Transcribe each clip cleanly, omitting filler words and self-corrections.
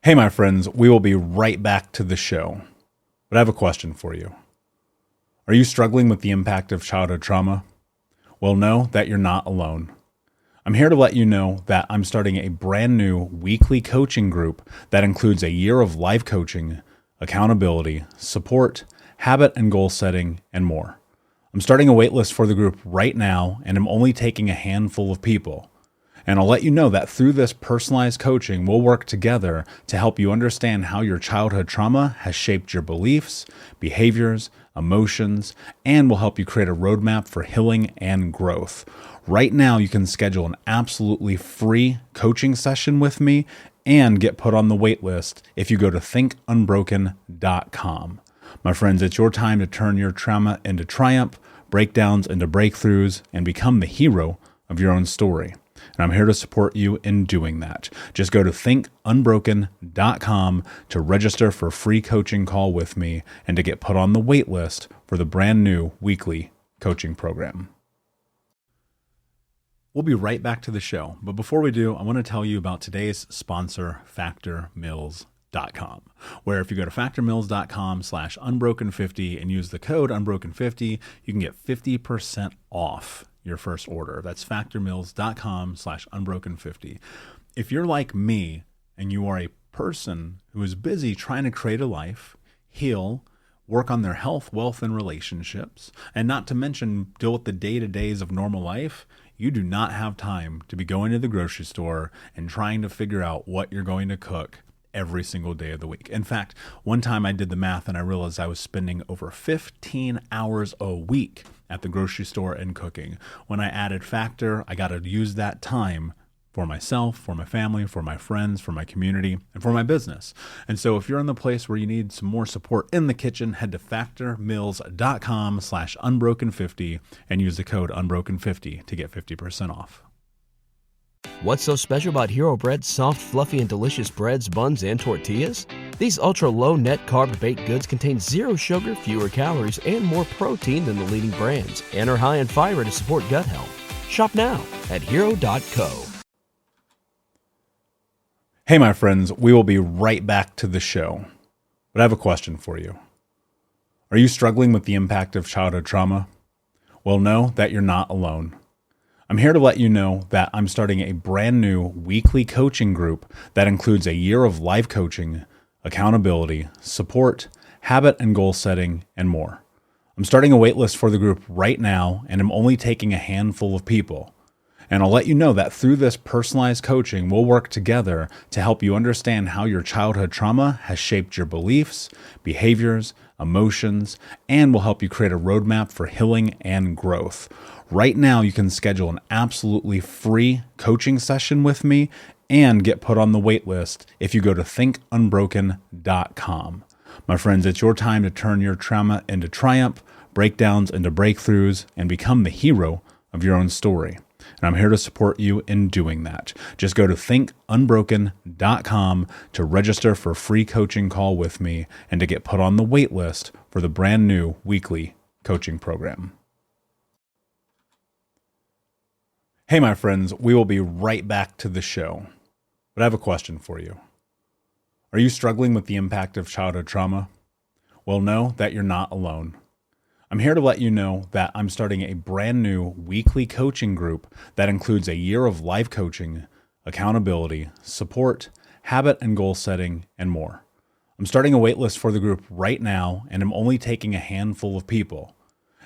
Hey, my friends, we will be right back to the show. But I have a question for you. Are you struggling with the impact of childhood trauma? Well, know that you're not alone. I'm here to let you know that I'm starting a brand new weekly coaching group that includes a year of life coaching, accountability, support, habit and goal setting, and more. I'm starting a waitlist for the group right now, and I'm only taking a handful of people. And I'll let you know that through this personalized coaching, we'll work together to help you understand how your childhood trauma has shaped your beliefs, behaviors, emotions, and will help you create a roadmap for healing and growth. Right now, you can schedule an absolutely free coaching session with me and get put on the wait list if you go to thinkunbroken.com. My friends, it's your time to turn your trauma into triumph, breakdowns into breakthroughs, and become the hero of your own story. And I'm here to support you in doing that. Just go to thinkunbroken.com to register for a free coaching call with me and to get put on the wait list for the brand new weekly coaching program. We'll be right back to the show. But before we do, I want to tell you about today's sponsor, factormeals.com, where if you go to factormeals.com/unbroken50 and use the code unbroken50, you can get 50% off your first order. That's factormeals.com/unbroken50. If you're like me and you are a person who is busy trying to create a life, heal, work on their health, wealth, and relationships, and not to mention deal with the day-to-days of normal life, you do not have time to be going to the grocery store and trying to figure out what you're going to cook every single day of the week. In fact, one time I did the math and I realized I was spending over 15 hours a week at the grocery store and cooking. When I added Factor, I got to use that time for myself, for my family, for my friends, for my community, and for my business. And so if you're in the place where you need some more support in the kitchen, head to factormeals.com/unbroken50 and use the code unbroken50 to get 50% off. What's so special about Hero Bread's soft, fluffy, and delicious breads, buns, and tortillas? These ultra-low net-carb baked goods contain zero sugar, fewer calories, and more protein than the leading brands, and are high in fiber to support gut health. Shop now at hero.co. Hey, my friends, we will be right back to the show. But I have a question for you. Are you struggling with the impact of childhood trauma? Well, know that you're not alone. I'm here to let you know that I'm starting a brand new weekly coaching group that includes a year of life coaching, accountability, support, habit and goal setting, and more. I'm starting a waitlist for the group right now, and I'm only taking a handful of people. And I'll let you know that through this personalized coaching, we'll work together to help you understand how your childhood trauma has shaped your beliefs, behaviors, emotions, and will help you create a roadmap for healing and growth. Right now, you can schedule an absolutely free coaching session with me and get put on the wait list if you go to thinkunbroken.com. My friends, it's your time to turn your trauma into triumph, breakdowns into breakthroughs, and become the hero of your own story. And I'm here to support you in doing that. Just go to thinkunbroken.com to register for a free coaching call with me and to get put on the wait list for the brand new weekly coaching program. Hey, my friends, we will be right back to the show. But I have a question for you. Are you struggling with the impact of childhood trauma? Well, know that you're not alone. I'm here to let you know that I'm starting a brand new weekly coaching group that includes a year of life coaching, accountability, support, habit and goal setting, and more. I'm starting a waitlist for the group right now, and I'm only taking a handful of people.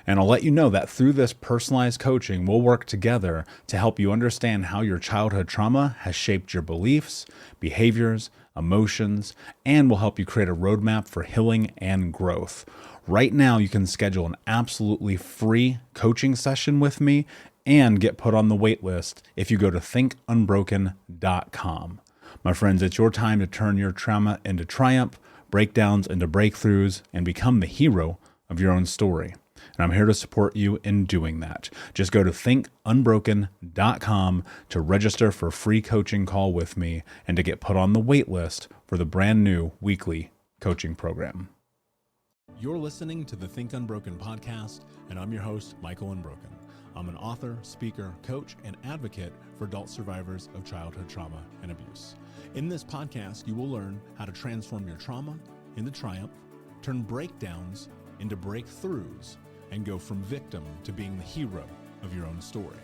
And I'll let you know that through this personalized coaching, we'll work together to help you understand how your childhood trauma has shaped your beliefs, behaviors, emotions, and will help you create a roadmap for healing and growth. Right now, you can schedule an absolutely free coaching session with me and get put on the wait list if you go to thinkunbroken.com. My friends, it's your time to turn your trauma into triumph, breakdowns into breakthroughs, and become the hero of your own story. And I'm here to support you in doing that. Just go to thinkunbroken.com to register for a free coaching call with me and to get put on the wait list for the brand new weekly coaching program. You're listening to the Think Unbroken podcast, and I'm your host, Michael Unbroken. I'm an author, speaker, coach, and advocate for adult survivors of childhood trauma and abuse. In this podcast, you will learn how to transform your trauma into triumph, turn breakdowns into breakthroughs, and go from victim to being the hero of your own story.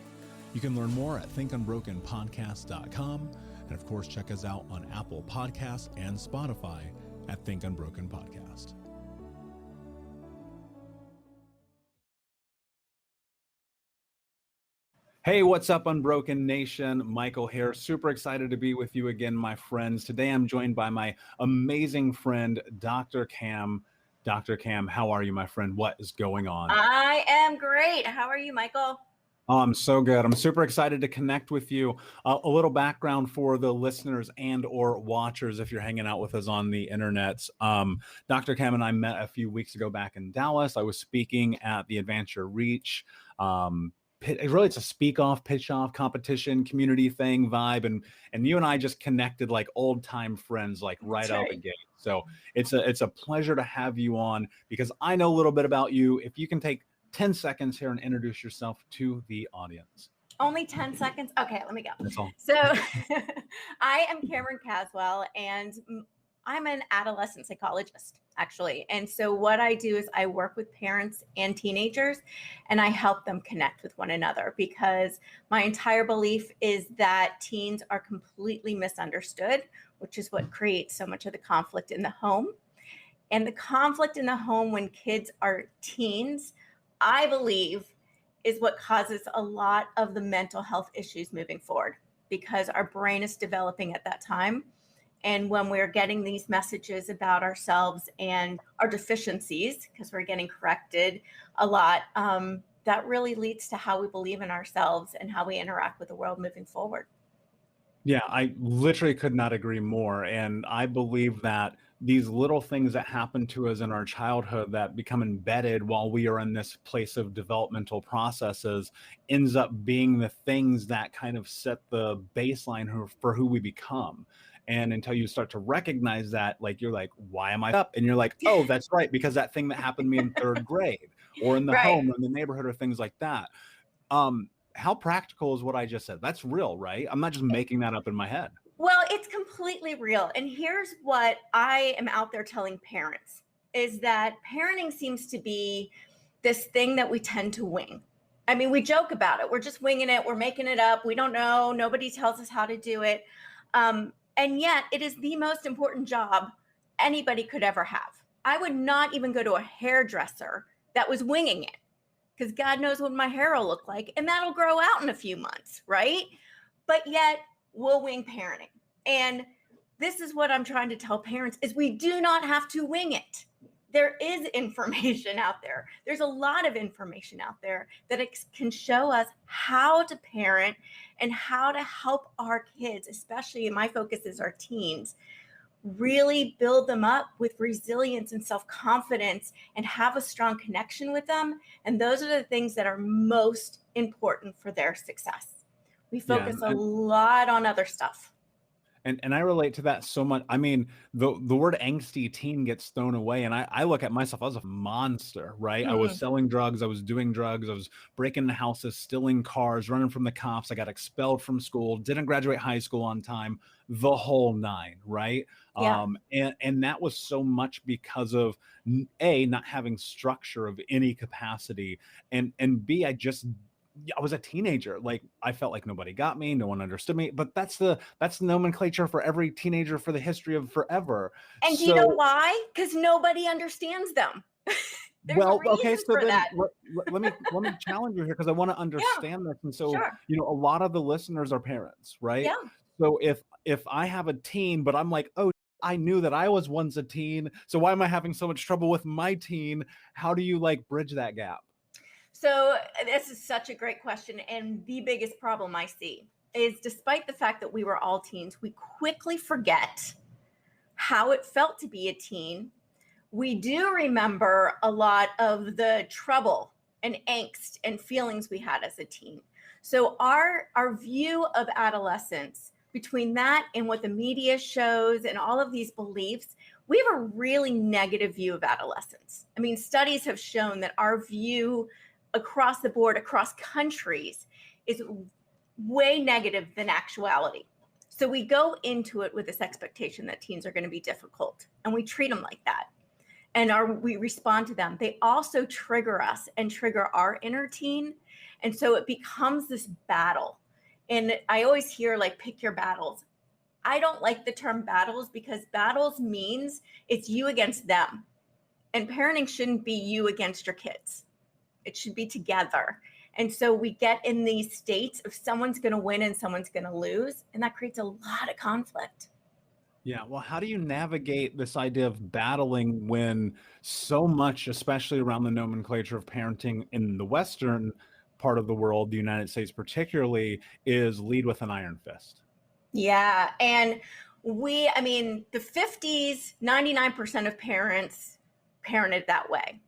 You can learn more at thinkunbrokenpodcast.com, and of course, check us out on Apple Podcasts and Spotify at Think Unbroken Podcast. Hey, what's up, Unbroken Nation? Michael here. Super excited to be with you again, my friends. Today I'm joined by my amazing friend, Dr. Cam. Dr. Cam, how are you, my friend? What is going on? I am great. How are you, Michael? Oh, I'm so good. I'm super excited to connect with you. A little background for the listeners and or watchers if you're hanging out with us on the internet. Dr. Cam and I met a few weeks ago back in Dallas. I was speaking at the Advance Your Reach. It's a speak off, pitch off competition, community thing vibe. And you and I just connected like old time friends, like right out the gate. So it's a pleasure to have you on because I know a little bit about you. If you can take 10 seconds here and introduce yourself to the audience. Only 10 seconds? Okay, let me go. That's all. So I am Cameron Caswell, and I'm an adolescent psychologist, actually. And so what I do is I work with parents and teenagers, and I help them connect with one another because my entire belief is that teens are completely misunderstood, which is what creates so much of the conflict in the home. And the conflict in the home when kids are teens, I believe, is what causes a lot of the mental health issues moving forward because our brain is developing at that time. And when we're getting these messages about ourselves and our deficiencies, because we're getting corrected a lot, that really leads to how we believe in ourselves and how we interact with the world moving forward. Yeah, I literally could not agree more. And I believe that these little things that happen to us in our childhood that become embedded while we are in this place of developmental processes ends up being the things that kind of set the baseline for who we become. And until you start to recognize that, like, you're like, why am I up? And you're like, oh, that's right, because that thing that happened to me in third grade or in the home or in the neighborhood or things like that. How practical is what I just said? That's real, right? I'm not just making that up in my head. Well, it's completely real. And here's what I am out there telling parents is that parenting seems to be this thing that we tend to wing. I mean, we joke about it. We're just winging it. We're making it up. We don't know. Nobody tells us how to do it. And yet it is the most important job anybody could ever have. I would not even go to a hairdresser that was winging it because God knows what my hair will look like. And that'll grow out in a few months, right? But yet we'll wing parenting. And this is what I'm trying to tell parents is we do not have to wing it. There is information out there. There's a lot of information out there that can show us how to parent and how to help our kids, especially, and my focus is our teens, really build them up with resilience and self-confidence and have a strong connection with them. And those are the things that are most important for their success. We focus a lot on other stuff. And I relate to that so much. I mean, the word angsty teen gets thrown away. And I look at myself, I was a monster, right? Mm-hmm. I was selling drugs. I was doing drugs. I was breaking into houses, stealing cars, running from the cops. I got expelled from school, didn't graduate high school on time, the whole nine, right? Yeah. And that was so much because of A, not having structure of any capacity. And B, I was a teenager. Like I felt like nobody got me. No one understood me, but that's the nomenclature for every teenager for the history of forever. And do you know why? Because nobody understands them. Well, okay. So then let me challenge you here because I want to understand this. And so, you know, a lot of the listeners are parents, right? Yeah. So if I have a teen, but I'm like, oh, I knew that I was once a teen. So why am I having so much trouble with my teen? How do you like bridge that gap? So this is such a great question. And the biggest problem I see is despite the fact that we were all teens, we quickly forget how it felt to be a teen. We do remember a lot of the trouble and angst and feelings we had as a teen. So our view of adolescence, between that and what the media shows and all of these beliefs, we have a really negative view of adolescence. I mean, studies have shown that our view across the board, across countries, is way negative than actuality. So we go into it with this expectation that teens are going to be difficult, and we treat them like that. And we respond to them. They also trigger us and trigger our inner teen. And so it becomes this battle. And I always hear, like, pick your battles. I don't like the term battles, because battles means it's you against them. And parenting shouldn't be you against your kids. It should be together. And so we get in these states of someone's going to win and someone's going to lose. And that creates a lot of conflict. Yeah. Well, how do you navigate this idea of battling when so much, especially around the nomenclature of parenting in the Western part of the world, the United States particularly, is lead with an iron fist? Yeah. And the 50s, 99% of parents parented that way.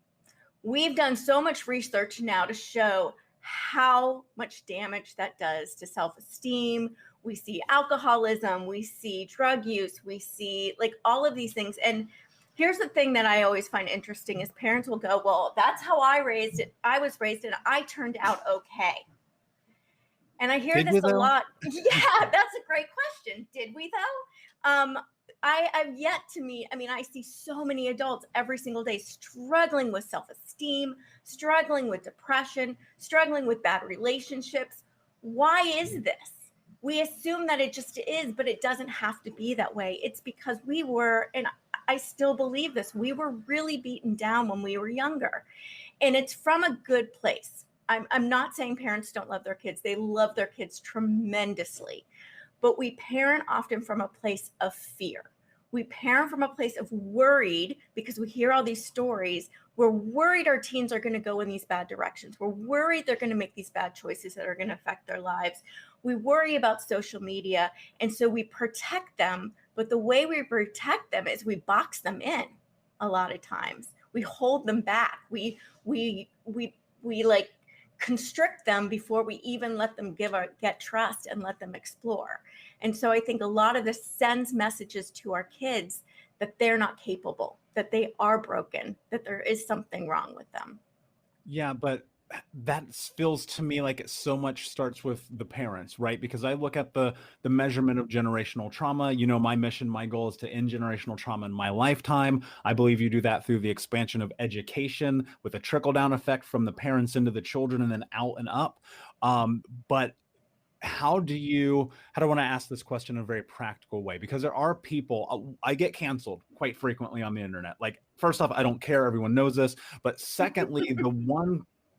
We've done so much research now to show how much damage that does to self-esteem. We see alcoholism, we see drug use, we see, like, all of these things. And here's the thing that I always find interesting is parents will go, well, that's how I was raised and I turned out okay. And I hear this a lot. Yeah, that's a great question. Did we though? I've yet to meet, I see so many adults every single day struggling with self-esteem, struggling with depression, struggling with bad relationships. Why is this? We assume that it just is, but it doesn't have to be that way. It's because we were, and I still believe this, we were really beaten down when we were younger. And it's from a good place. I'm not saying parents don't love their kids. They love their kids tremendously. But we parent often from a place of fear. We parent from a place of worried, because we hear all these stories. We're worried our teens are going to go in these bad directions. We're worried they're going to make these bad choices that are going to affect their lives. We worry about social media. And so we protect them. But the way we protect them is we box them in a lot of times. We hold them back. We like constrict them before we even let them get trust and let them explore. And so I think a lot of this sends messages to our kids that they're not capable, that they are broken, that there is something wrong with them. Yeah, but that feels to me like it so much starts with the parents, right? Because I look at the measurement of generational trauma. My mission, my goal is to end generational trauma in my lifetime. I believe you do that through the expansion of education with a trickle-down effect from the parents into the children and then out and up. But how do I want to ask this question in a very practical way? Because there are people, I get canceled quite frequently on the internet. Like, first off, I don't care. Everyone knows this. But secondly,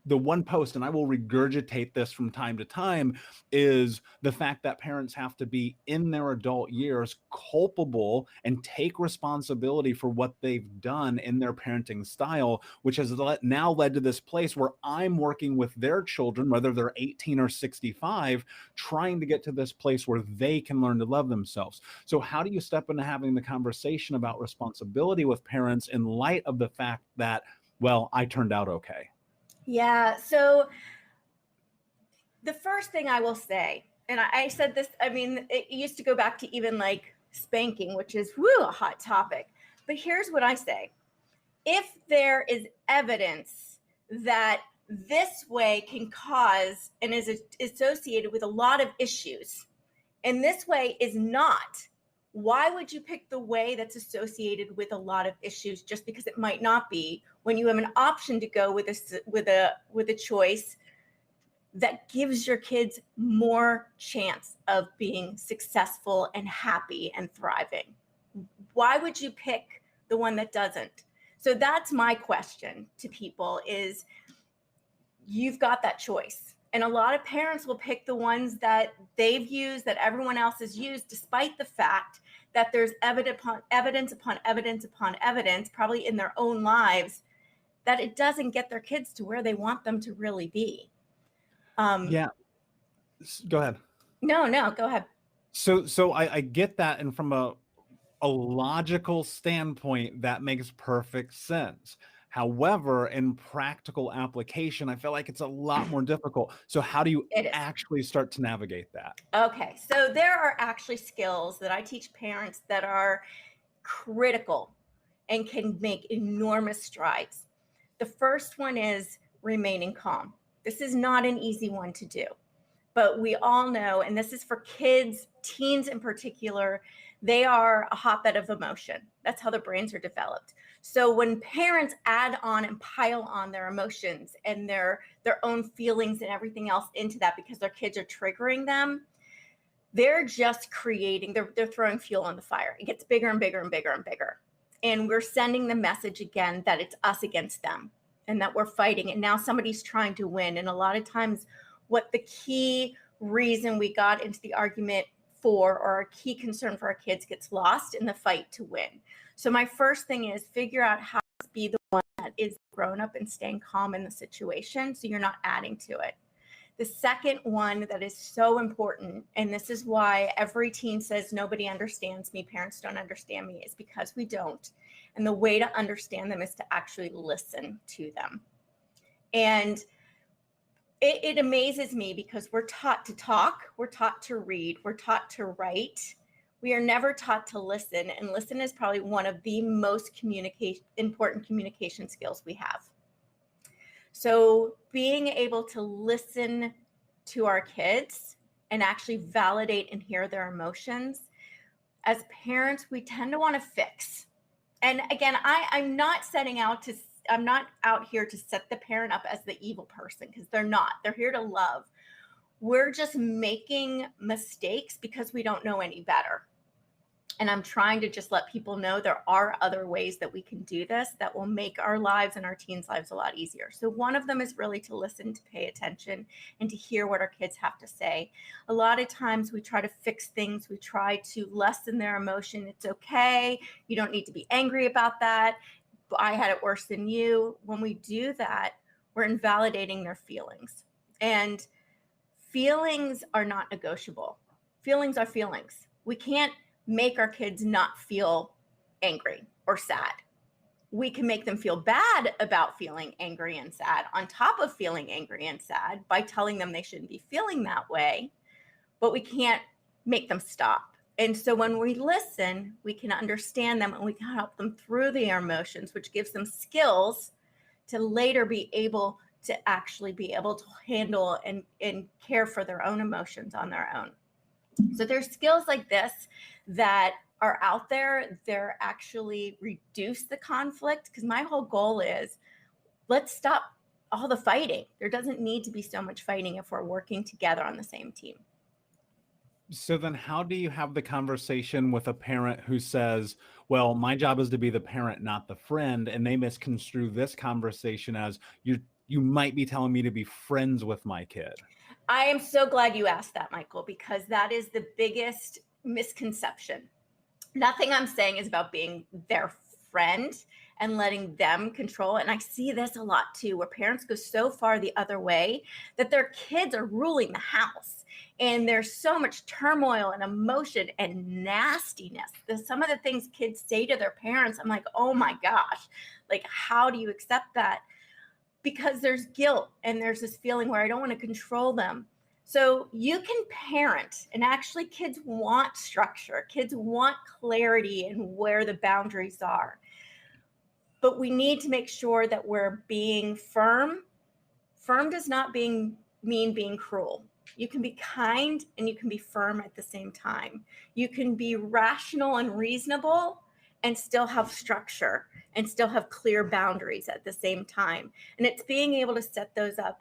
the one post, and I will regurgitate this from time to time, is the fact that parents have to be in their adult years culpable and take responsibility for what they've done in their parenting style, which has now led to this place where I'm working with their children, whether they're 18 or 65, trying to get to this place where they can learn to love themselves. So how do you step into having the conversation about responsibility with parents in light of the fact that, well, I turned out okay? Yeah. So the first thing I will say, and I said this, it used to go back to even like spanking, which is a hot topic. But here's what I say. If there is evidence that this way can cause and is associated with a lot of issues, and this way is not, why would you pick the way that's associated with a lot of issues just because it might not be, when you have an option to go with a choice that gives your kids more chance of being successful and happy and thriving? Why would you pick the one that doesn't? So that's my question to people is, you've got that choice. And a lot of parents will pick the ones that they've used, that everyone else has used, despite the fact that there's evidence upon evidence, probably in their own lives, that it doesn't get their kids to where they want them to really be. Yeah. Go ahead. No, go ahead. So I get that. And from a logical standpoint, that makes perfect sense. However, in practical application, I feel like it's a lot more difficult. So how do you actually start to navigate that? Okay, so there are actually skills that I teach parents that are critical and can make enormous strides. The first one is remaining calm. This is not an easy one to do, but we all know, and this is for kids, teens in particular, they are a hotbed of emotion. That's how their brains are developed. So when parents add on and pile on their emotions and their own feelings and everything else into that because their kids are triggering them, they're just creating, they're throwing fuel on the fire. It gets bigger and bigger and bigger and bigger. And we're sending the message again that it's us against them and that we're fighting. And now somebody's trying to win. And a lot of times what the key reason we got into the argument for, or a key concern for our kids, gets lost in the fight to win. So my first thing is figure out how to be the one that is grown up and staying calm in the situation so you're not adding to it. The second one that is so important, and this is why every teen says nobody understands me, parents don't understand me, is because we don't. And the way to understand them is to actually listen to them. And it amazes me because we're taught to talk, we're taught to read, we're taught to write. We are never taught to listen, and listen is probably one of the most important communication skills we have. So being able to listen to our kids and actually validate and hear their emotions, as parents, we tend to want to fix. And again, I'm not out here to set the parent up as the evil person, because they're not. They're here to love. We're just making mistakes because we don't know any better. And I'm trying to just let people know there are other ways that we can do this that will make our lives and our teens' lives a lot easier. So one of them is really to listen, to pay attention, and to hear what our kids have to say. A lot of times we try to fix things. We try to lessen their emotion. It's okay. You don't need to be angry about that. I had it worse than you. When we do that, we're invalidating their feelings. And feelings are not negotiable. Feelings are feelings. We can't make our kids not feel angry or sad. We can make them feel bad about feeling angry and sad on top of feeling angry and sad by telling them they shouldn't be feeling that way, but we can't make them stop. And so when we listen, we can understand them and we can help them through their emotions, which gives them skills to later be able to actually be able to handle and care for their own emotions on their own. So there's skills like this that are out there. They're actually reduce the conflict, because my whole goal is let's stop all the fighting. There doesn't need to be so much fighting if we're working together on the same team. So then how do you have the conversation with a parent who says, well, my job is to be the parent, not the friend, and they misconstrue this conversation as you might be telling me to be friends with my kid? I am so glad you asked that, Michael, because that is the biggest misconception. Nothing I'm saying is about being their friend and letting them control. And I see this a lot too, where parents go so far the other way that their kids are ruling the house. And there's so much turmoil and emotion and nastiness. Some of the things kids say to their parents, I'm like, oh my gosh, like, how do you accept that? Because there's guilt and there's this feeling where I don't want to control them. So you can parent, and actually kids want structure. Kids want clarity and where the boundaries are. But we need to make sure that we're being firm. Firm does not mean being cruel. You can be kind and you can be firm at the same time. You can be rational and reasonable and still have structure and still have clear boundaries at the same time. And it's being able to set those up.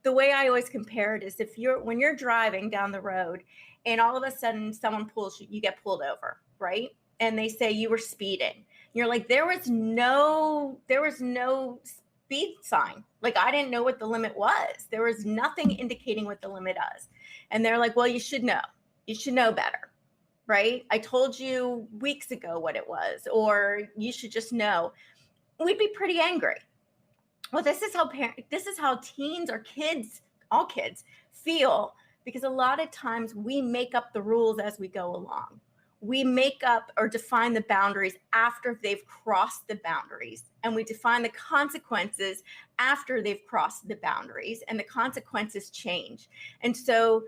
The way I always compare it is when you're driving down the road and all of a sudden someone pulls you, you get pulled over, right? And they say you were speeding. You're like, there was no speed sign. Like, I didn't know what the limit was. There was nothing indicating what the limit is. And they're like, well, you should know. You should know better, right? I told you weeks ago what it was, or you should just know. We'd be pretty angry. Well, this is how teens or kids, all kids, feel, because a lot of times we make up the rules as we go along. We make up or define the boundaries after they've crossed the boundaries, and we define the consequences after they've crossed the boundaries, and the consequences change. And so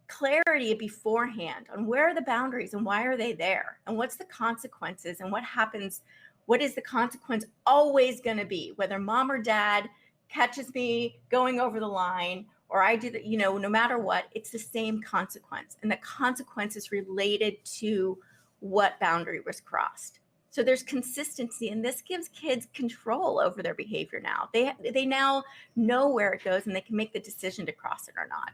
clarity beforehand on where are the boundaries and why are they there, and what's the consequences, and what happens, what is the consequence always going to be, whether mom or dad catches me going over the line, or I do that, no matter what, it's the same consequence. And the consequence is related to what boundary was crossed. So there's consistency, and this gives kids control over their behavior now. They now know where it goes, and they can make the decision to cross it or not.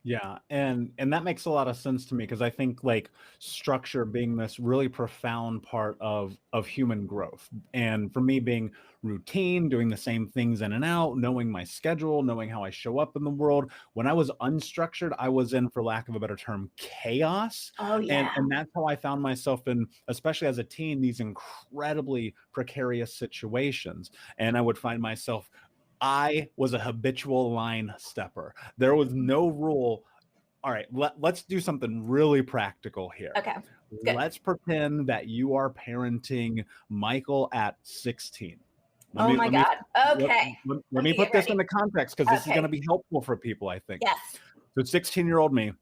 Yeah, and that makes a lot of sense to me, because I think like structure being this really profound part of human growth. And for me, being routine, doing the same things in and out, knowing my schedule, knowing how I show up in the world. When I was unstructured, I was in, for lack of a better term, chaos. Oh, yeah. And that's how I found myself in, especially as a teen, these incredibly precarious situations. And I would find myself, I was a habitual line stepper. There was no rule. All right, let's do something really practical here. Okay, good. Let's pretend that you are parenting Michael at 16. Oh my God. Okay. Let me put this into context, because this is going to be helpful for people, I think. Yes. So 16-year-old me,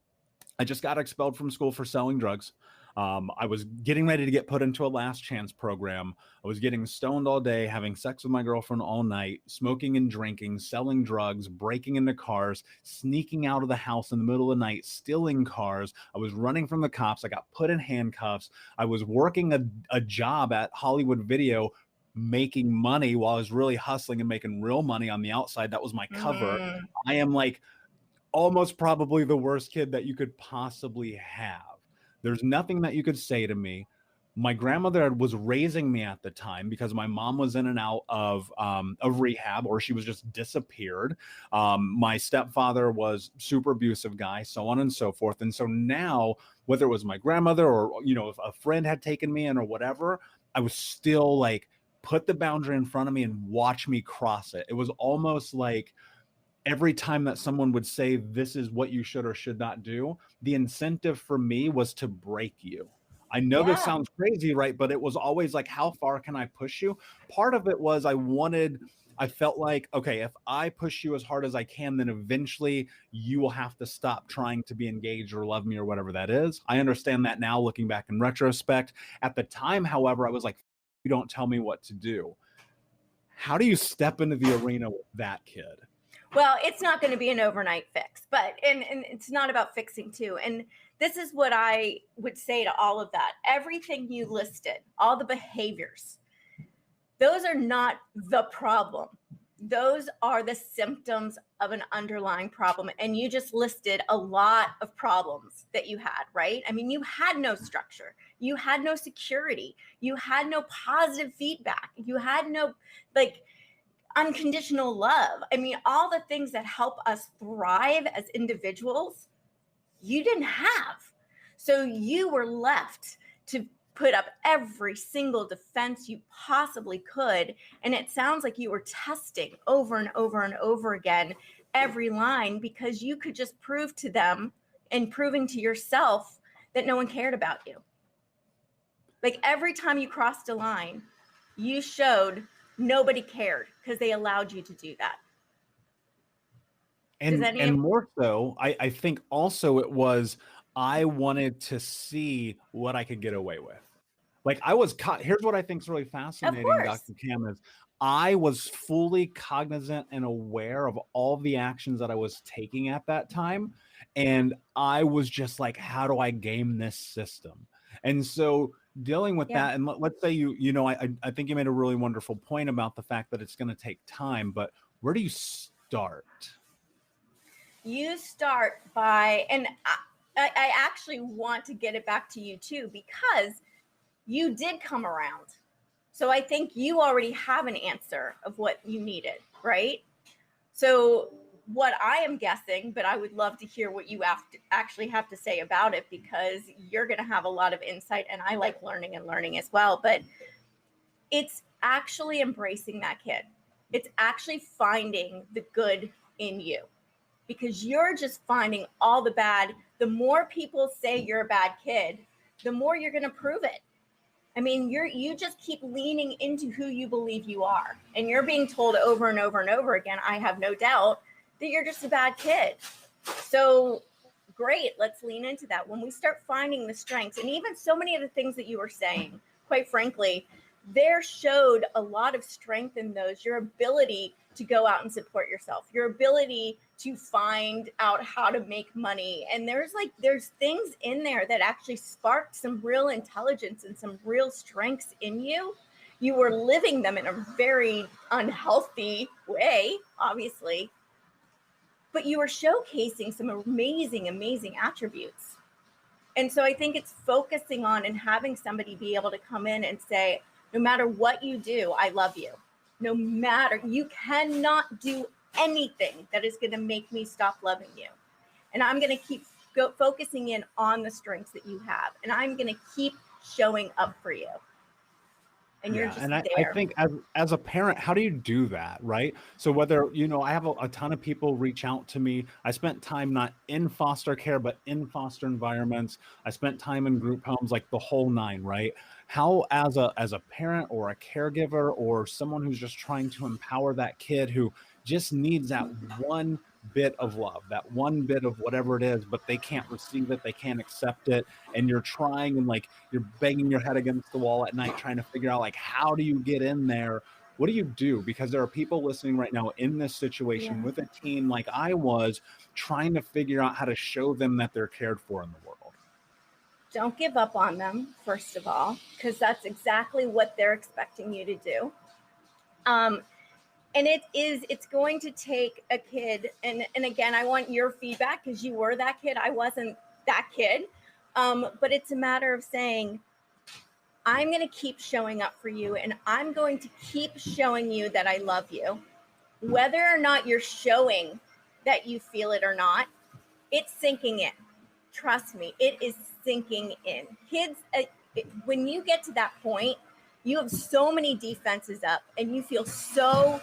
I just got expelled from school for selling drugs. I was getting ready to get put into a last chance program. I was getting stoned all day, having sex with my girlfriend all night, smoking and drinking, selling drugs, breaking into cars, sneaking out of the house in the middle of the night, stealing cars. I was running from the cops. I got put in handcuffs. I was working a job at Hollywood Video, making money while I was really hustling and making real money on the outside. That was my cover. I am like almost probably the worst kid that you could possibly have. There's nothing that you could say to me. My grandmother was raising me at the time, because my mom was in and out of rehab, or she was just disappeared. My stepfather was super abusive guy, so on and so forth. And so now, whether it was my grandmother or, if a friend had taken me in or whatever, I was still like, put the boundary in front of me and watch me cross it. It was almost like, every time that someone would say, this is what you should or should not do, the incentive for me was to break you. I know this sounds crazy, right? But it was always like, how far can I push you? Part of it was I felt like, okay, if I push you as hard as I can, then eventually you will have to stop trying to be engaged or love me or whatever that is. I understand that now, looking back in retrospect. At the time, however, I was like, you don't tell me what to do. How do you step into the arena with that kid? Well, it's not going to be an overnight fix, but and it's not about fixing too. And this is what I would say to all of that. Everything you listed, all the behaviors, those are not the problem. Those are the symptoms of an underlying problem. And you just listed a lot of problems that you had, right? I mean, you had no structure. You had no security. You had no positive feedback. You had no, unconditional love. I mean, all the things that help us thrive as individuals, you didn't have. So you were left to put up every single defense you possibly could. And it sounds like you were testing over and over and over again every line, because you could just prove to them and proving to yourself that no one cared about you. Like every time you crossed a line, you showed nobody cared, because they allowed you to do that. And more so, I think also it was, I wanted to see what I could get away with. Like I was here's what I think is really fascinating, Dr. Cam, is I was fully cognizant and aware of all the actions that I was taking at that time. And I was just like, how do I game this system? And so dealing with that, and let's say I think you made a really wonderful point about the fact that it's going to take time, but where do you start? You start by, and I actually want to get it back to you too, because you did come around. So I think you already have an answer of what you needed, right? So what I am guessing, but I would love to hear what you actually have to say about it, because you're going to have a lot of insight, and I like learning as well. But it's actually embracing that kid. It's actually finding the good in you, because you're just finding all the bad. The more people say you're a bad kid, the more you're going to prove it. I mean, you just keep leaning into who you believe you are, and you're being told over and over and over again, I have no doubt, that you're just a bad kid. So great, let's lean into that. When we start finding the strengths, and even so many of the things that you were saying, quite frankly, there showed a lot of strength in those, your ability to go out and support yourself, your ability to find out how to make money. And there's things in there that actually sparked some real intelligence and some real strengths in you. You were living them in a very unhealthy way, obviously, but you were showcasing some amazing, amazing attributes. And so I think it's focusing on and having somebody be able to come in and say, no matter what you do, I love you. No matter, you cannot do anything that is going to make me stop loving you. And I'm going to keep focusing in on the strengths that you have. And I'm going to keep showing up for you. And you're just and there. I think as a parent, how do you do that, right? So whether, I have a ton of people reach out to me. I spent time not in foster care, but in foster environments. I spent time in group homes, like the whole nine, right? How, as a parent or a caregiver or someone who's just trying to empower that kid who just needs that one bit of love, that one bit of whatever it is, but they can't receive it, they can't accept it, and you're trying and like you're banging your head against the wall at night trying to figure out like, how do you get in there? What do you do? Because there are people listening right now in this situation with a teen like I was, trying to figure out how to show them that they're cared for in the world. Don't give up on them, first of all, because that's exactly what they're expecting you to do. And it's going to take a kid, and again, I want your feedback because you were that kid. I wasn't that kid. But it's a matter of saying, I'm going to keep showing up for you, and I'm going to keep showing you that I love you. Whether or not you're showing that you feel it or not, it's sinking in. Trust me, it is sinking in. Kids, when you get to that point, you have so many defenses up and you feel so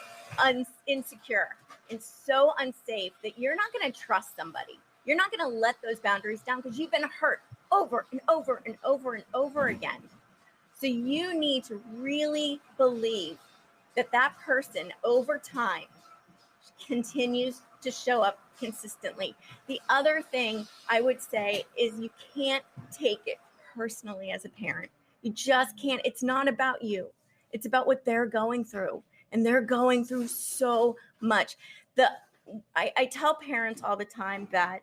insecure and so unsafe that you're not going to trust somebody. You're not going to let those boundaries down because you've been hurt over and over and over and over again. So you need to really believe that that person over time continues to show up consistently. The other thing I would say is you can't take it personally as a parent. You just can't. It's not about you. It's about what they're going through. And they're going through so much. I tell parents all the time that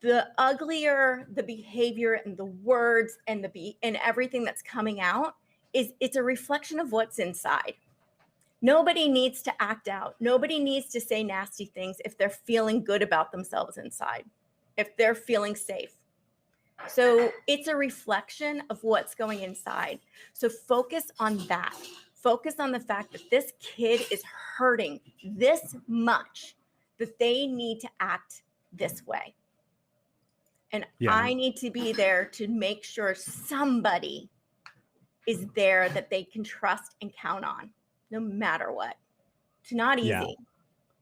the uglier the behavior and the words and and everything that's coming out it's a reflection of what's inside. Nobody needs to act out. Nobody needs to say nasty things if they're feeling good about themselves inside, if they're feeling safe. So it's a reflection of what's going inside. So focus on that. Focus on the fact that this kid is hurting this much, that they need to act this way. And I need to be there to make sure somebody is there that they can trust and count on, no matter what. It's not easy.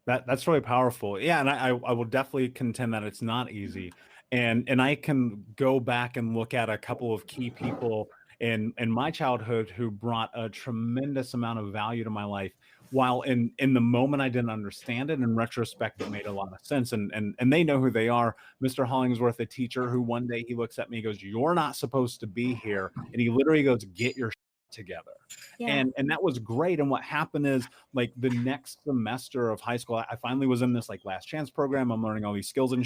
Yeah, that's really powerful. Yeah, and I will definitely contend that it's not easy. And I can go back and look at a couple of key people in my childhood who brought a tremendous amount of value to my life. While in the moment I didn't understand it, in retrospect, it made a lot of sense. And they know who they are. Mr. Hollingsworth, a teacher who one day he looks at me, he goes, "You're not supposed to be here." And he literally goes, "Get your together." Yeah. And that was great. And what happened is, like, the next semester of high school, I finally was in this like last chance program. I'm learning all these skills and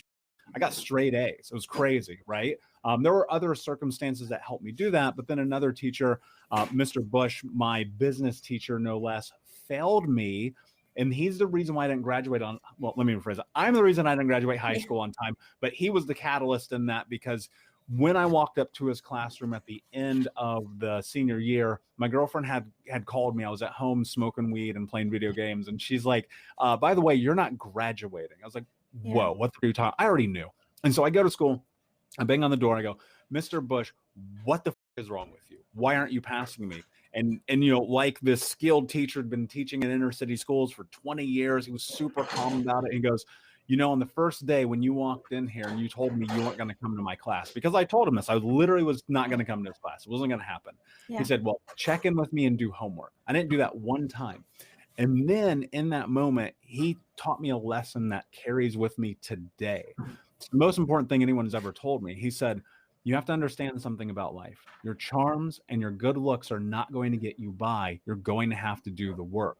I got straight A's. It was crazy, right? There were other circumstances that helped me do that. But then another teacher, Mr. Bush, my business teacher, no less, failed me. And he's the reason why I didn't graduate on, well, let me rephrase it. I'm the reason I didn't graduate high school on time, but he was the catalyst in that, because when I walked up to his classroom at the end of the senior year, my girlfriend had called me. I was at home smoking weed and playing video games. And she's like, "By the way, you're not graduating." I was like, "Whoa, what are you talking?" I already knew. And so I go to school, I bang on the door. I go, "Mr. Bush, what the is wrong with you? Why aren't you passing me?" And like this skilled teacher had been teaching in inner city schools for 20 years. He was super calm about it. He goes, "On the first day when you walked in here and you told me you weren't going to come to my class," because I told him this, I literally was not going to come to his class. It wasn't going to happen. Yeah. He said, "Well, check in with me and do homework." I didn't do that one time. And then in that moment, he taught me a lesson that carries with me today. It's the most important thing anyone has ever told me. He said, You have to understand something about life. Your charms and your good looks are not going to get you by. You're going to have to do the work.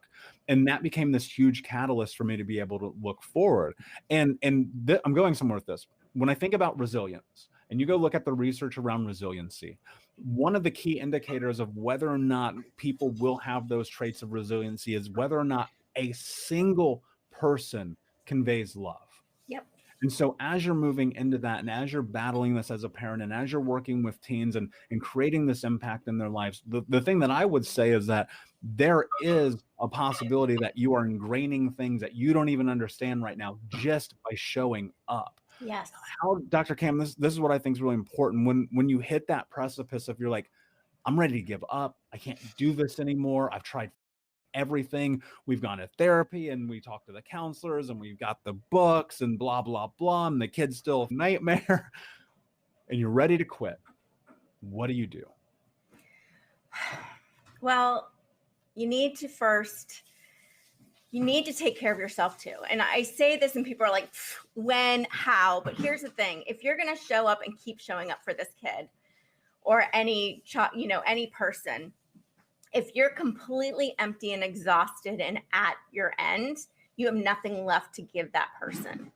And that became this huge catalyst for me to be able to look forward. And I'm going somewhere with this. When I think about resilience, and you go look at the research around resiliency, one of the key indicators of whether or not people will have those traits of resiliency is whether or not a single person conveys love. Yep. And so as you're moving into that, and as you're battling this as a parent, and as you're working with teens and creating this impact in their lives, the thing that I would say is that there is a possibility that you are ingraining things that you don't even understand right now just by showing up. Yes. How, Dr. Cam, this is what I think is really important. When you hit that precipice of you're like, I'm ready to give up. I can't do this anymore. I've tried everything. We've gone to therapy and we talked to the counselors and we've got the books and blah, blah, blah. And the kid's still a nightmare and you're ready to quit. What do you do? Well, you need to take care of yourself too. And I say this and people are like, when, how? But here's the thing. If you're going to show up and keep showing up for this kid or any child, any person, if you're completely empty and exhausted and at your end, you have nothing left to give that person.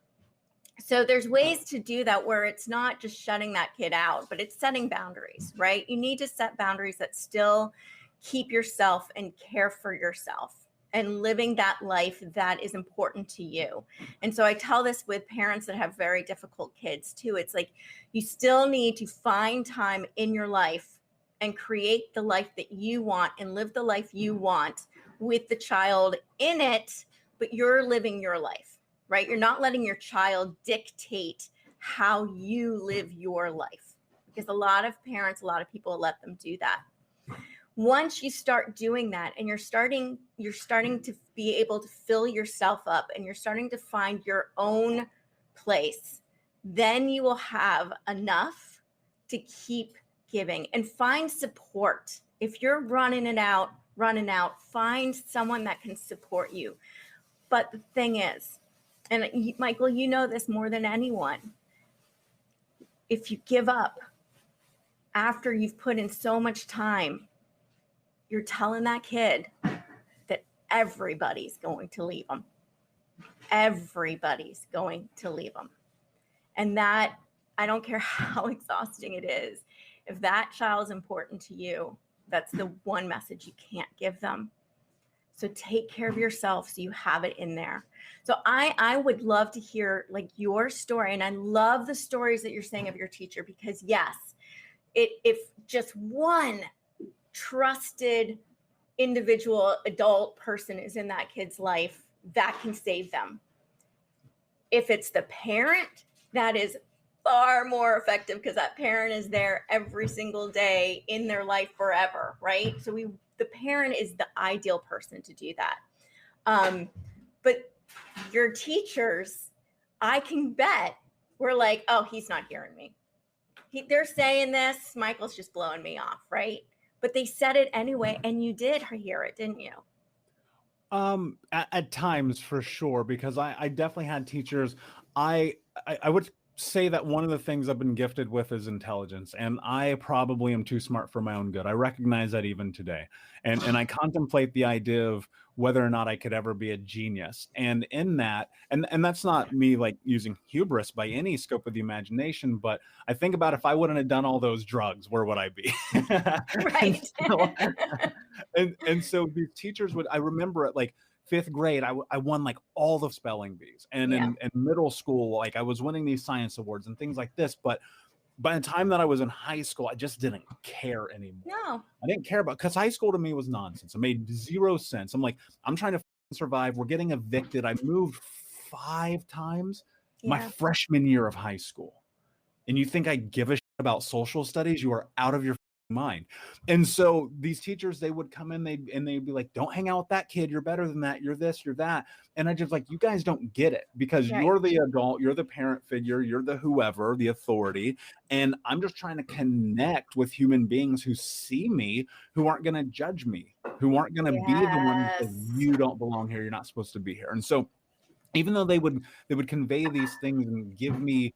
So there's ways to do that where it's not just shutting that kid out, but it's setting boundaries, right? You need to set boundaries that still keep yourself and care for yourself and living that life that is important to you. And so I tell this with parents that have very difficult kids too. It's like, you still need to find time in your life and create the life that you want and live the life you want with the child in it, but you're living your life, right? You're not letting your child dictate how you live your life, because a lot of parents, a lot of people let them do that. Once you start doing that and you're starting to be able to fill yourself up and you're starting to find your own place, then you will have enough to keep giving and find support. If you're running out, find someone that can support you. But the thing is, and Michael, you know this more than anyone, if you give up after you've put in so much time, you're telling that kid that everybody's going to leave them. Everybody's going to leave them. And that, I don't care how exhausting it is, if that child is important to you, that's the one message you can't give them. So take care of yourself so you have it in there. So I would love to hear like your story. And I love the stories that you're saying of your teacher, because yes, if just one trusted individual adult person is in that kid's life, that can save them. If it's the parent, that is far more effective, because that parent is there every single day in their life forever, right? So the parent is the ideal person to do that. But your teachers, I can bet, were like, oh, he's not hearing me. They're saying this, Michael's just blowing me off, right? But they said it anyway, and you did hear it, didn't you? At times, for sure, because I definitely had teachers. I would say that one of the things I've been gifted with is intelligence, and I probably am too smart for my own good. I recognize that even today, and I contemplate the idea of whether or not I could ever be a genius. And in that, and that's not me like using hubris by any scope of the imagination, but I think about if I wouldn't have done all those drugs, where would I be? Right. and so these teachers would, I remember at like 5th grade, I won like all the spelling bees, and in middle school, like I was winning these science awards and things like this. But by the time that I was in high school, I just didn't care anymore. No, I didn't care about, because high school to me was nonsense. It made zero sense. I'm like, I'm trying to survive. We're getting evicted. I moved 5 times my freshman year of high school. And you think I give a shit about social studies? You are out of your mind. And so these teachers, they would come in, they'd be like, don't hang out with that kid, you're better than that, you're this, you're that. And I just like, you guys don't get it, because you're the adult, you're the parent figure, you're the whoever, the authority, and I'm just trying to connect with human beings who see me, who aren't going to judge me, who aren't going to be the one that says, you don't belong here, you're not supposed to be here. And so even though they would convey these things and give me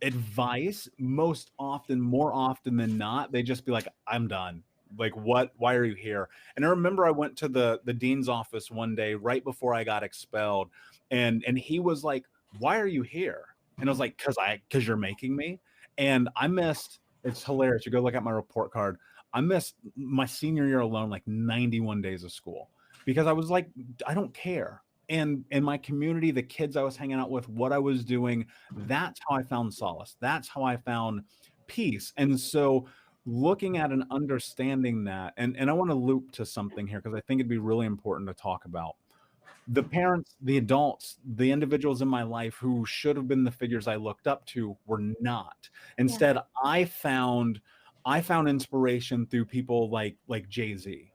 advice, more often than not, they just be like, I'm done. Like, what, why are you here? And I remember I went to the dean's office one day right before I got expelled, and he was like, why are you here? And I was like, because you're making me. And I missed, it's hilarious. You go look at my report card. I missed my senior year alone, like 91 days of school, because I was like, I don't care. And in my community, the kids I was hanging out with, what I was doing, that's how I found solace. That's how I found peace. And so looking at and understanding that, and I want to loop to something here because I think it'd be really important to talk about. The parents, the adults, the individuals in my life who should have been the figures I looked up to were not. Instead, I found inspiration through people like Jay-Z.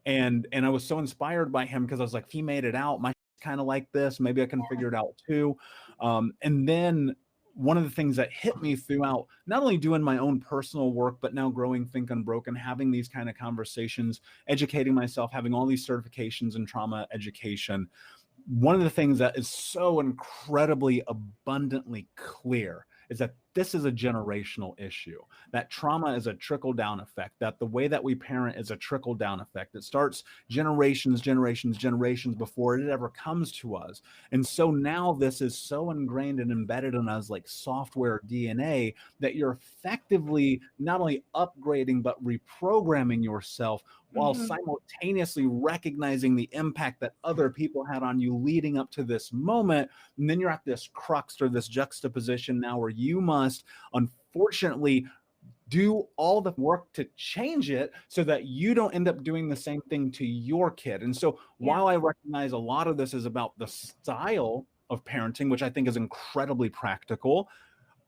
And I was so inspired by him because I was like, he made it out. My kind of like this. Maybe I can figure it out too. And then one of the things that hit me throughout not only doing my own personal work, but now growing Think Unbroken, having these kind of conversations, educating myself, having all these certifications in trauma education. One of the things that is so incredibly abundantly clear is that this is a generational issue, that trauma is a trickle-down effect, that the way that we parent is a trickle-down effect. It starts generations before it ever comes to us. And so now this is so ingrained and embedded in us like software DNA that you're effectively not only upgrading, but reprogramming yourself while simultaneously recognizing the impact that other people had on you leading up to this moment. And then you're at this crux or this juxtaposition now where you must unfortunately do all the work to change it so that you don't end up doing the same thing to your kid. And so while I recognize a lot of this is about the style of parenting, which I think is incredibly practical,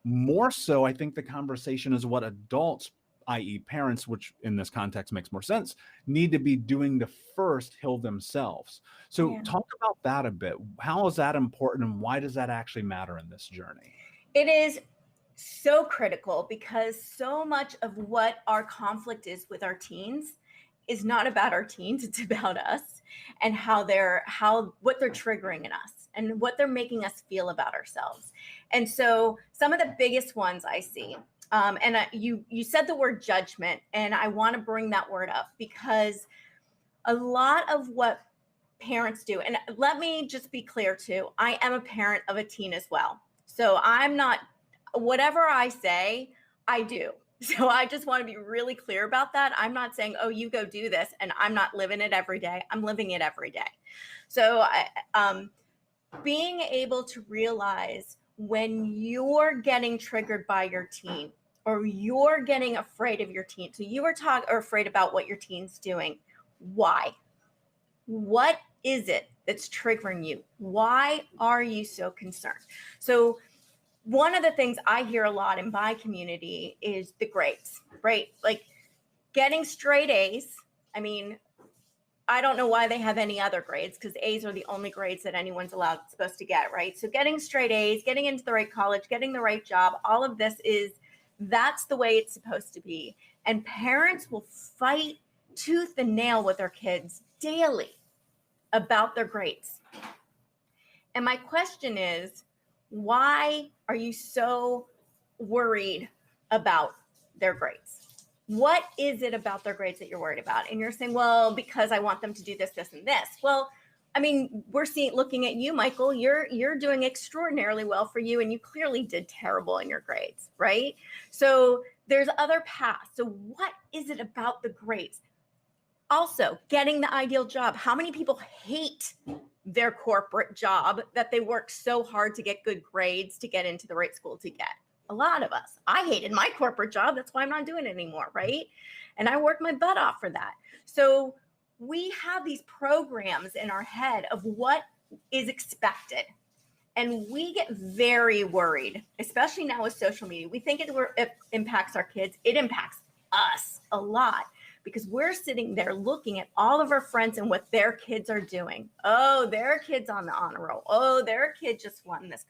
more so I think the conversation is what adults, i.e. parents, which in this context makes more sense, need to be doing to first heal themselves. So talk about that a bit. How is that important and why does that actually matter in this journey? It is so critical because so much of what our conflict is with our teens is not about our teens, it's about us and what they're triggering in us and what they're making us feel about ourselves. And so some of the biggest ones I see, you said the word judgment, and I want to bring that word up because a lot of what parents do, and let me just be clear too, I am a parent of a teen as well. So I'm not, whatever I say, I do. So I just want to be really clear about that. I'm not saying, oh, you go do this, and I'm not living it every day. I'm living it every day. So being able to realize when you're getting triggered by your teen or you're getting afraid of your teen, so you are afraid about what your teen's doing, why? What is it that's triggering you? Why are you so concerned? So one of the things I hear a lot in my community is the grades, right? Like getting straight A's. I mean, I don't know why they have any other grades because A's are the only grades that anyone's supposed to get, right? So getting straight A's, getting into the right college, getting the right job, all of this that's the way it's supposed to be. And parents will fight tooth and nail with their kids daily about their grades. And my question is, why are you so worried about their grades? What is it about their grades that you're worried about? And you're saying, well, because I want them to do this, this, and this. Well, I mean, we're looking at you, Michael, you're doing extraordinarily well for you, and you clearly did terrible in your grades, right? So there's other paths. So what is it about the grades? Also, getting the ideal job. How many people hate their corporate job that they work so hard to get good grades to get into the right school to get? A lot of us. I hated my corporate job. That's why I'm not doing it anymore, right? And I worked my butt off for that. So we have these programs in our head of what is expected. And we get very worried, especially now with social media. We think it impacts our kids. It impacts us a lot because we're sitting there looking at all of our friends and what their kids are doing. Oh, their kid's on the honor roll. Oh, their kid just won this,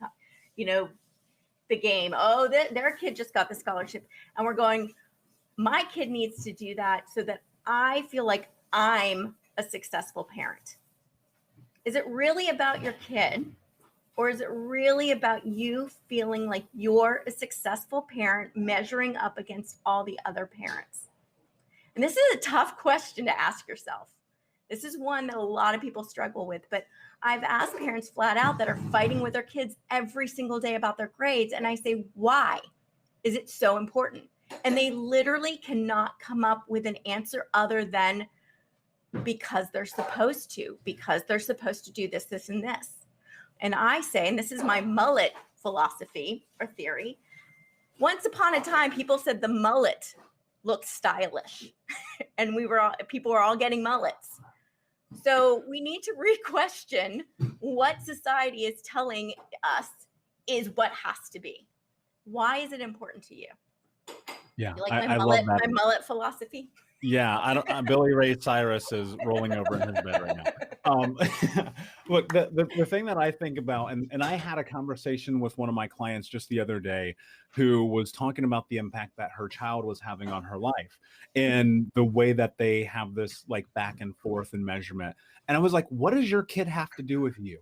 the game. Oh, their kid just got the scholarship. And we're going, my kid needs to do that so that I feel like I'm a successful parent. Is it really about your kid? Or is it really about you feeling like you're a successful parent measuring up against all the other parents? And this is a tough question to ask yourself. This is one that a lot of people struggle with, but I've asked parents flat out that are fighting with their kids every single day about their grades. And I say, why is it so important? And they literally cannot come up with an answer other than because they're supposed to do this, this, and this. And I say, and this is my mullet philosophy or theory, once upon a time, people said the mullet looked stylish and people were all getting mullets. So we need to re-question what society is telling us is what has to be. Why is it important to you? Yeah, You like I love that. my mullet philosophy? Yeah, I don't. Billy Ray Cyrus is rolling over in his bed right now. Look, the thing that I think about, and I had a conversation with one of my clients just the other day, who was talking about the impact that her child was having on her life, and the way that they have this like back and forth and measurement. And I was like, what does your kid have to do with you?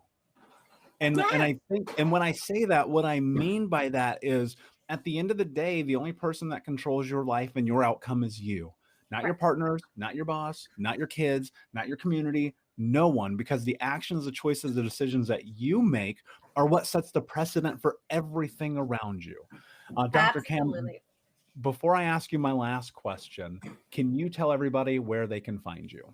And I think, and when I say that, what I mean by that is, at the end of the day, the only person that controls your life and your outcome is you. Not your partners, not your boss, not your kids, not your community, no one, because the actions, the choices, the decisions that you make are what sets the precedent for everything around you. Dr. Cam, before I ask you my last question, can you tell everybody where they can find you?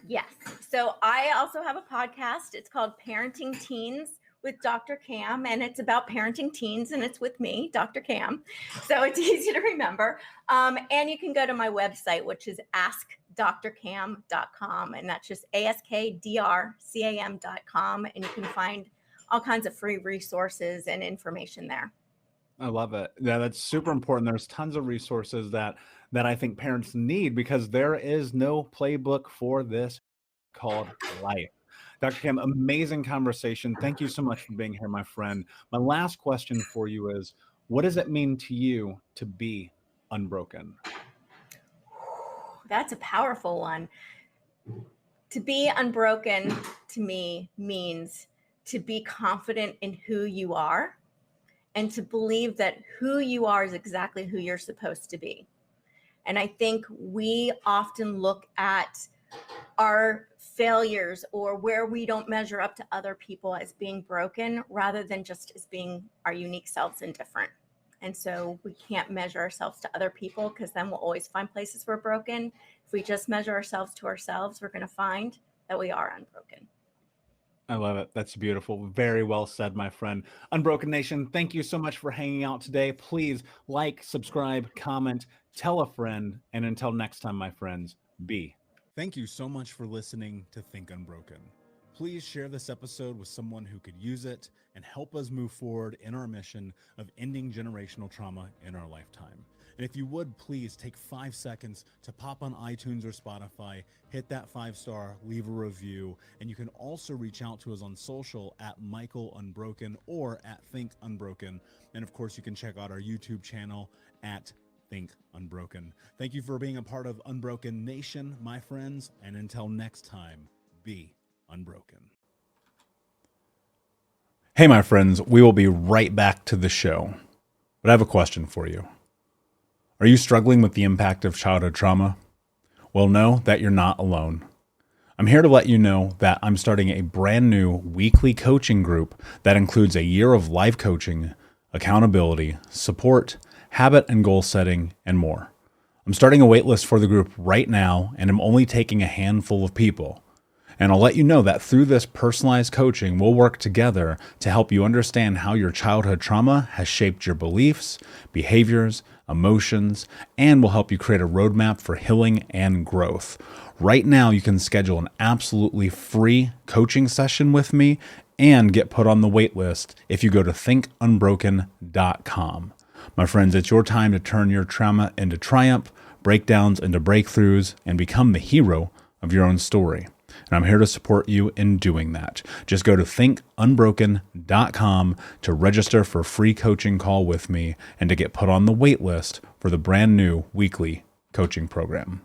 Yes. So I also have a podcast. It's called Parenting Teens with Dr. Cam, and it's about parenting teens, and it's with me, Dr. Cam. So it's easy to remember. And you can go to my website, which is askdrcam.com, and that's just askdrcam.com, and you can find all kinds of free resources and information there. I love it. Yeah, that's super important. There's tons of resources that I think parents need, because there is no playbook for this called life. Dr. Cam, amazing conversation. Thank you so much for being here, my friend. My last question for you is, what does it mean to you to be unbroken? That's a powerful one. To be unbroken to me means to be confident in who you are and to believe that who you are is exactly who you're supposed to be. And I think we often look at our failures or where we don't measure up to other people as being broken rather than just as being our unique selves and different. And so we can't measure ourselves to other people, because then we'll always find places we're broken. If we just measure ourselves to ourselves, we're going to find that we are unbroken. I love it. That's beautiful. Very well said, my friend. Unbroken Nation, thank you so much for hanging out today. Please like, subscribe, comment, tell a friend, and until next time, my friends, be. Thank you so much for listening to Think Unbroken. Please share this episode with someone who could use it and help us move forward in our mission of ending generational trauma in our lifetime. And if you would, please take 5 seconds to pop on iTunes or Spotify, hit that 5-star, leave a review, and you can also reach out to us on social at Michael Unbroken or at Think Unbroken. And of course, you can check out our YouTube channel at Think Unbroken. Thank you for being a part of Unbroken Nation, my friends, and until next time, be unbroken. Hey, my friends, we will be right back to the show, but I have a question for you. Are you struggling with the impact of childhood trauma? Well, know that you're not alone. I'm here to let you know that I'm starting a brand new weekly coaching group that includes a year of live coaching, accountability, support, habit and goal setting, and more. I'm starting a waitlist for the group right now, and I'm only taking a handful of people. And I'll let you know that through this personalized coaching, we'll work together to help you understand how your childhood trauma has shaped your beliefs, behaviors, emotions, and will help you create a roadmap for healing and growth. Right now, you can schedule an absolutely free coaching session with me and get put on the wait list if you go to thinkunbroken.com. My friends, it's your time to turn your trauma into triumph, breakdowns into breakthroughs, and become the hero of your own story. And I'm here to support you in doing that. Just go to thinkunbroken.com to register for a free coaching call with me and to get put on the wait list for the brand new weekly coaching program.